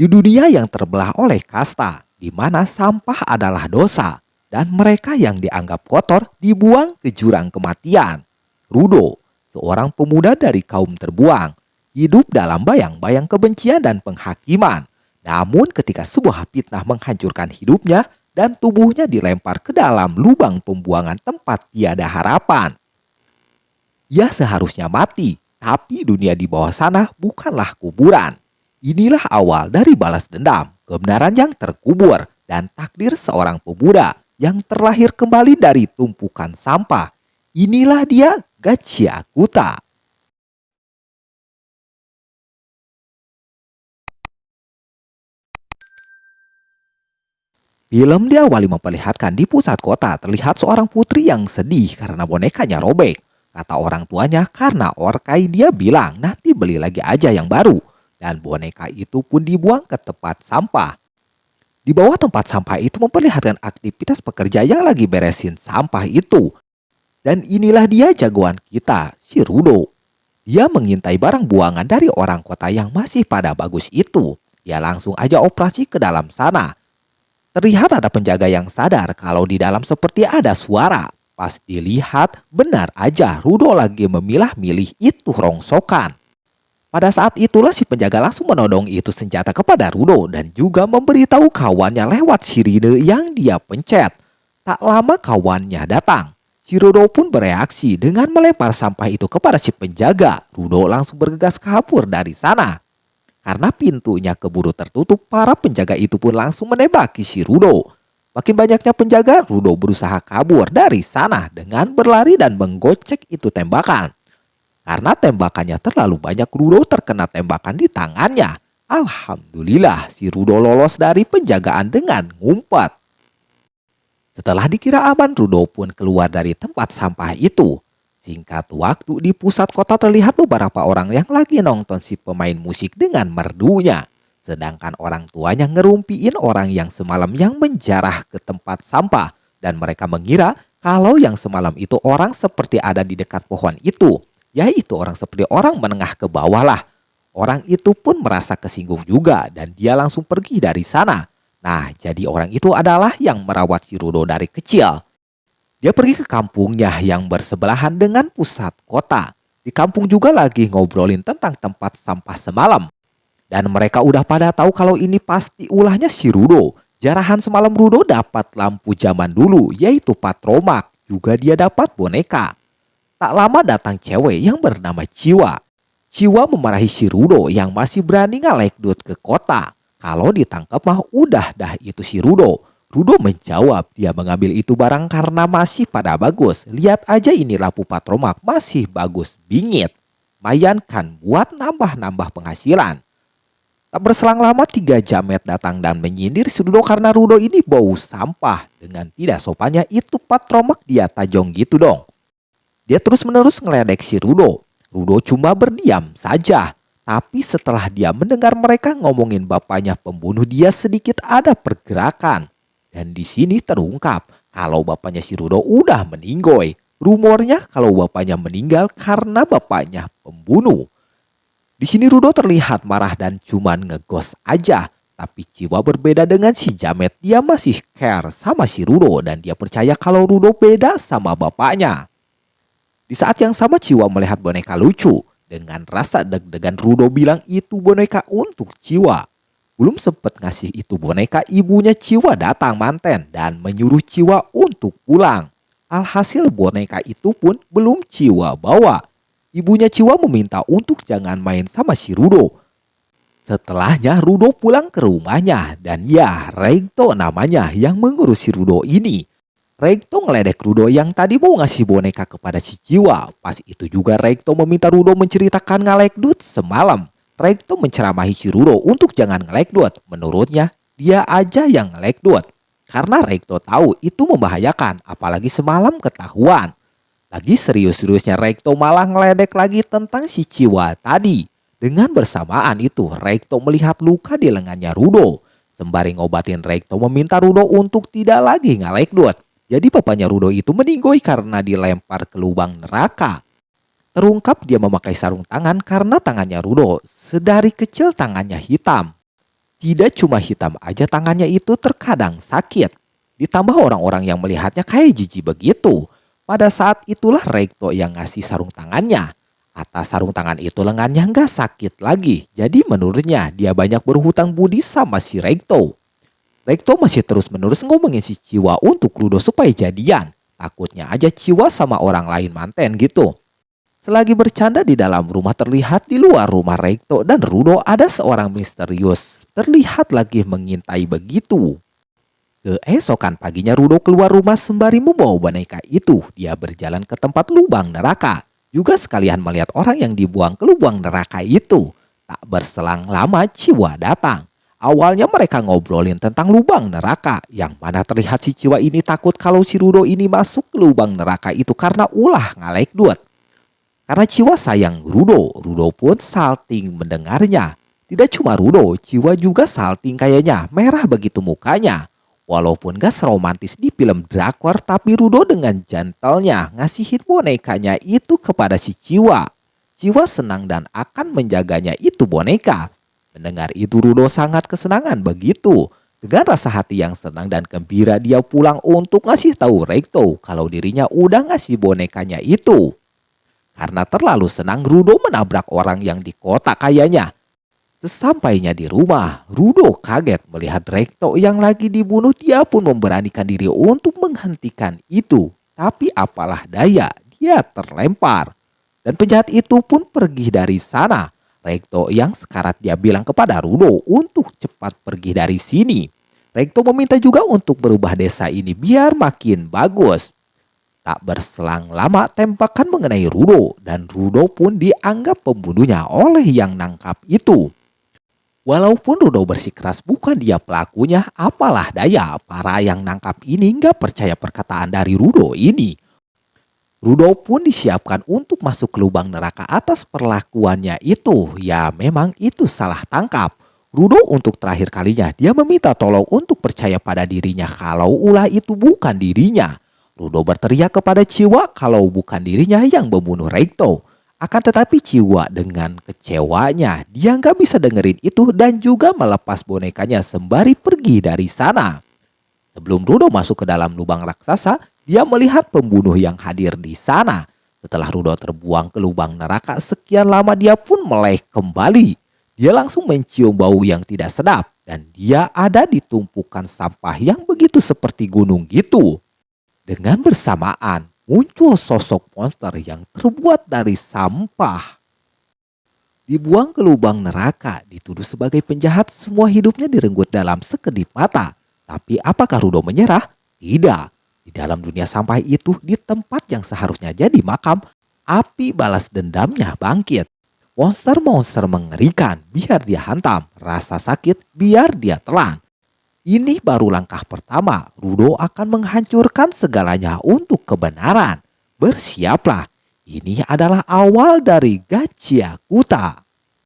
Di dunia yang terbelah oleh kasta, di mana sampah adalah dosa, dan mereka yang dianggap kotor dibuang ke jurang kematian. Rudo, seorang pemuda dari kaum terbuang, hidup dalam bayang-bayang kebencian dan penghakiman. Namun ketika sebuah fitnah menghancurkan hidupnya dan tubuhnya dilempar ke dalam lubang pembuangan tempat tiada harapan. Ia seharusnya mati, tapi dunia di bawah sana bukanlah kuburan. Inilah awal dari balas dendam, kebenaran yang terkubur, dan takdir seorang pemuda yang terlahir kembali dari tumpukan sampah. Inilah dia Gachiakuta. Film diawali memperlihatkan di pusat kota terlihat seorang putri yang sedih karena bonekanya robek. Kata orang tuanya karena orkai dia bilang nanti beli lagi aja yang baru. Dan boneka itu pun dibuang ke tempat sampah. Di bawah tempat sampah itu memperlihatkan aktivitas pekerja yang lagi beresin sampah itu. Dan inilah dia jagoan kita, si Rudo. Dia mengintai barang buangan dari orang kota yang masih pada bagus itu. Dia langsung aja operasi ke dalam sana. Terlihat ada penjaga yang sadar kalau di dalam seperti ada suara. Pas dilihat, benar aja Rudo lagi memilah-milih itu rongsokan. Pada saat itulah si penjaga langsung menodong itu senjata kepada Rudo dan juga memberitahu kawannya lewat sirine yang dia pencet. Tak lama kawannya datang. Si Rudo pun bereaksi dengan melempar sampah itu kepada si penjaga. Rudo langsung bergegas kabur dari sana. Karena pintunya keburu tertutup, para penjaga itu pun langsung menembaki si Rudo. Makin banyaknya penjaga, Rudo berusaha kabur dari sana dengan berlari dan menggocek itu tembakan. Karena tembakannya terlalu banyak, Rudo terkena tembakan di tangannya. Alhamdulillah, si Rudo lolos dari penjagaan dengan ngumpet. Setelah dikira aman, Rudo pun keluar dari tempat sampah itu. Singkat waktu di pusat kota terlihat beberapa orang yang lagi nonton si pemain musik dengan merdunya. Sedangkan orang tuanya ngerumpiin orang yang semalam yang menjarah ke tempat sampah. Dan mereka mengira kalau yang semalam itu orang seperti ada di dekat pohon itu. Yaitu orang seperti orang menengah ke bawah lah. Orang itu pun merasa kesinggung juga dan dia langsung pergi dari sana. Nah, jadi orang itu adalah yang merawat si Rudo dari kecil. Dia pergi ke kampungnya yang bersebelahan dengan pusat kota. Di kampung juga lagi ngobrolin tentang tempat sampah semalam. Dan mereka udah pada tahu kalau ini pasti ulahnya si Rudo. Jarahan semalam Rudo dapat lampu zaman dulu, yaitu patromak. Juga dia dapat boneka. Tak lama datang cewek yang bernama Ciwa. Ciwa memarahi si Rudo yang masih berani ngalekdut ke kota. Kalau ditangkap mah udah dah itu si Rudo. Rudo menjawab dia mengambil itu barang karena masih pada bagus. Lihat aja ini lampu patromak masih bagus bingit. Mayan kan buat nambah-nambah penghasilan. Tak berselang lama 3 jamet datang dan menyindir si Rudo karena Rudo ini bau sampah. Dengan tidak sopannya itu patromak dia tajong gitu dong. Dia terus-menerus ngeledek si Rudo. Rudo cuma berdiam saja. Tapi setelah dia mendengar mereka ngomongin bapaknya pembunuh, dia sedikit ada pergerakan. Dan di sini terungkap kalau bapaknya si Rudo udah meninggoy. Rumornya kalau bapaknya meninggal karena bapaknya pembunuh. Di sini Rudo terlihat marah dan cuman ngegos aja. Tapi Ciwa berbeda dengan si Jamet. Dia masih care sama si Rudo dan dia percaya kalau Rudo beda sama bapaknya. Di saat yang sama Ciwa melihat boneka lucu. Dengan rasa deg-degan Rudo bilang itu boneka untuk Ciwa. Belum sempat ngasih itu boneka, ibunya Ciwa datang manten dan menyuruh Ciwa untuk pulang. Alhasil boneka itu pun belum Ciwa bawa. Ibunya Ciwa meminta untuk jangan main sama si Rudo. Setelahnya Rudo pulang ke rumahnya dan ya Regto namanya yang mengurus si Rudo ini. Regto ngeledek Rudo yang tadi mau ngasih boneka kepada si Ciwa. Pas itu juga Regto meminta Rudo menceritakan ngalekdut semalam. Regto menceramahi si Rudo untuk jangan ngelekdut. Menurutnya, dia aja yang ngelekdut. Karena Regto tahu itu membahayakan, apalagi semalam ketahuan. Lagi serius-seriusnya Regto malah ngeledek lagi tentang si Ciwa tadi. Dengan bersamaan itu, Regto melihat luka di lengannya Rudo. Sembari ngobatin Regto meminta Rudo untuk tidak lagi ngelekdut. Jadi bapaknya Rudo itu meninggoy karena dilempar ke lubang neraka. Terungkap dia memakai sarung tangan karena tangannya Rudo sedari kecil tangannya hitam. Tidak cuma hitam aja tangannya itu terkadang sakit. Ditambah orang-orang yang melihatnya kayak jijik begitu. Pada saat itulah Rekto yang ngasih sarung tangannya. Atas sarung tangan itu lengannya nggak sakit lagi. Jadi menurutnya dia banyak berhutang budi sama si Rekto. Rekto masih terus-menerus ngomongin si Ciwa untuk Rudo supaya jadian. Takutnya aja Ciwa sama orang lain manten gitu. Selagi bercanda di dalam rumah, terlihat di luar rumah Rekto dan Rudo ada seorang misterius terlihat lagi mengintai begitu. Keesokan paginya Rudo keluar rumah sembari membawa boneka itu. Dia berjalan ke tempat lubang neraka. Juga sekalian melihat orang yang dibuang ke lubang neraka itu. Tak berselang lama Ciwa datang. Awalnya mereka ngobrolin tentang lubang neraka. Yang mana terlihat si Ciwa ini takut kalau si Rudo ini masuk ke lubang neraka itu karena ulah ngalek duit. Karena Ciwa sayang Rudo, Rudo pun salting mendengarnya. Tidak cuma Rudo, Ciwa juga salting kayaknya, merah begitu mukanya. Walaupun gak seromantis di film drakor, tapi Rudo dengan gentlenya ngasihin bonekanya itu kepada si Ciwa. Ciwa senang dan akan menjaganya itu boneka. Mendengar itu Rudo sangat kesenangan begitu. Dengan rasa hati yang senang dan gembira dia pulang untuk ngasih tahu Rekto kalau dirinya udah ngasih bonekanya itu. Karena terlalu senang, Rudo menabrak orang yang di kota kayaknya. Sesampainya di rumah, Rudo kaget melihat Rekto yang lagi dibunuh. Dia pun memberanikan diri untuk menghentikan itu. Tapi apalah daya, dia terlempar. Dan penjahat itu pun pergi dari sana. Rekto yang sekarat dia bilang kepada Rudo untuk cepat pergi dari sini. Rekto meminta juga untuk merubah desa ini biar makin bagus. Tak berselang lama tembakan mengenai Rudo dan Rudo pun dianggap pembunuhnya oleh yang nangkap itu. Walaupun Rudo bersikeras bukan dia pelakunya, apalah daya para yang nangkap ini nggak percaya perkataan dari Rudo ini. Rudo pun disiapkan untuk masuk ke lubang neraka atas perlakuannya itu. Ya memang itu salah tangkap. Rudo untuk terakhir kalinya dia meminta tolong untuk percaya pada dirinya kalau ulah itu bukan dirinya. Rudo berteriak kepada Ciwa kalau bukan dirinya yang membunuh Rekto. Akan tetapi Ciwa dengan kecewanya dia nggak bisa dengerin itu dan juga melepas bonekanya sembari pergi dari sana. Sebelum Rudo masuk ke dalam lubang raksasa, dia melihat pembunuh yang hadir di sana. Setelah Rudo terbuang ke lubang neraka sekian lama dia pun melek kembali. Dia langsung mencium bau yang tidak sedap dan dia ada di tumpukan sampah yang begitu seperti gunung gitu. Dengan bersamaan muncul sosok monster yang terbuat dari sampah. Dibuang ke lubang neraka, dituduh sebagai penjahat, semua hidupnya direnggut dalam sekedip mata. Tapi apakah Rudo menyerah? Tidak. Di dalam dunia sampah itu, di tempat yang seharusnya jadi makam, api balas dendamnya bangkit. Monster-monster mengerikan, biar dia hantam. Rasa sakit, biar dia telan. Ini baru langkah pertama. Rudo akan menghancurkan segalanya untuk kebenaran. Bersiaplah. Ini adalah awal dari Gachiakuta.